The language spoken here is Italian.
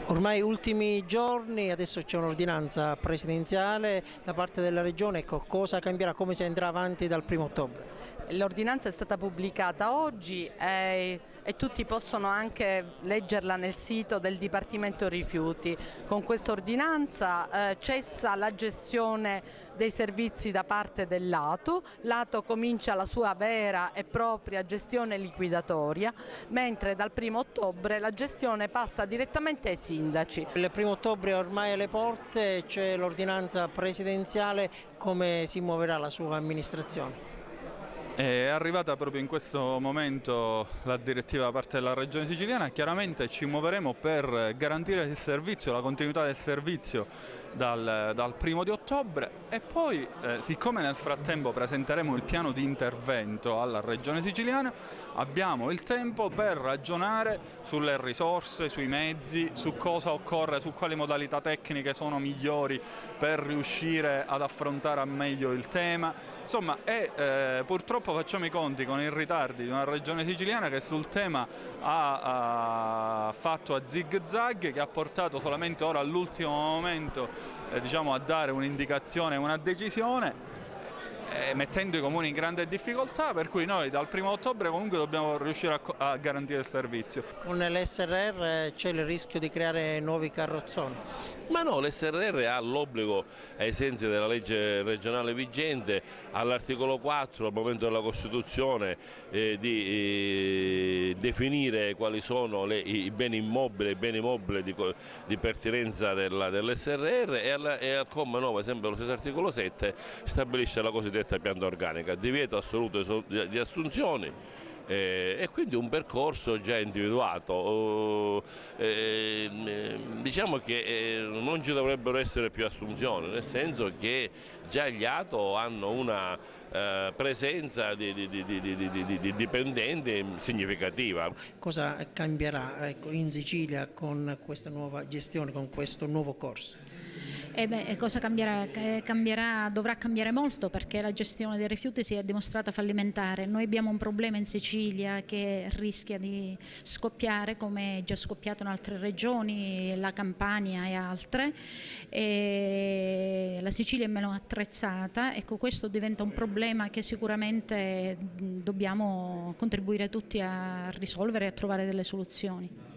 Ormai ultimi giorni, adesso c'è un'ordinanza presidenziale da parte della Regione, ecco, cosa cambierà, come si andrà avanti dal 1° ottobre? L'ordinanza è stata pubblicata oggi e tutti possono anche leggerla nel sito del Dipartimento Rifiuti. Con questa ordinanza cessa la gestione dei servizi da parte dell'ATO, l'ATO comincia la sua vera e propria gestione liquidatoria, mentre dal 1° ottobre la gestione passa direttamente ai sindaci. Il 1° ottobre è ormai alle porte, c'è l'ordinanza presidenziale, come si muoverà la sua amministrazione? È arrivata proprio in questo momento la direttiva da parte della Regione Siciliana. Chiaramente ci muoveremo per garantire il servizio, la continuità del servizio dal 1° ottobre e poi, siccome nel frattempo presenteremo il piano di intervento alla Regione Siciliana, abbiamo il tempo per ragionare sulle risorse, sui mezzi, su cosa occorre, su quali modalità tecniche sono migliori per riuscire ad affrontare al meglio il tema. Insomma, purtroppo facciamo i conti con i ritardi di una Regione siciliana che sul tema ha fatto a zig-zag, che ha portato solamente ora all'ultimo momento diciamo, a dare un'indicazione, una decisione, mettendo i comuni in grande difficoltà, per cui noi dal 1° ottobre comunque dobbiamo riuscire a garantire il servizio. Con l'SRR c'è il rischio di creare nuovi carrozzoni? Ma no, l'SRR ha l'obbligo, ai sensi della legge regionale vigente, all'articolo 4, al momento della Costituzione, di definire quali sono i beni immobili e i beni mobili di pertinenza dell'SRR e al comma 9, sempre lo stesso articolo 7, stabilisce la cosiddetta pianta organica, divieto assoluto di assunzioni. E quindi un percorso già individuato. Diciamo che non ci dovrebbero essere più assunzioni, nel senso che già gli ATO hanno una presenza di dipendenti significativa. Cosa cambierà, ecco, in Sicilia con questa nuova gestione, con questo nuovo corso? Cosa cambierà? Dovrà cambiare molto, perché la gestione dei rifiuti si è dimostrata fallimentare. Noi abbiamo un problema in Sicilia che rischia di scoppiare, come è già scoppiato in altre regioni, la Campania e altre. La Sicilia è meno attrezzata, ecco, questo diventa un problema che sicuramente dobbiamo contribuire tutti a risolvere e a trovare delle soluzioni.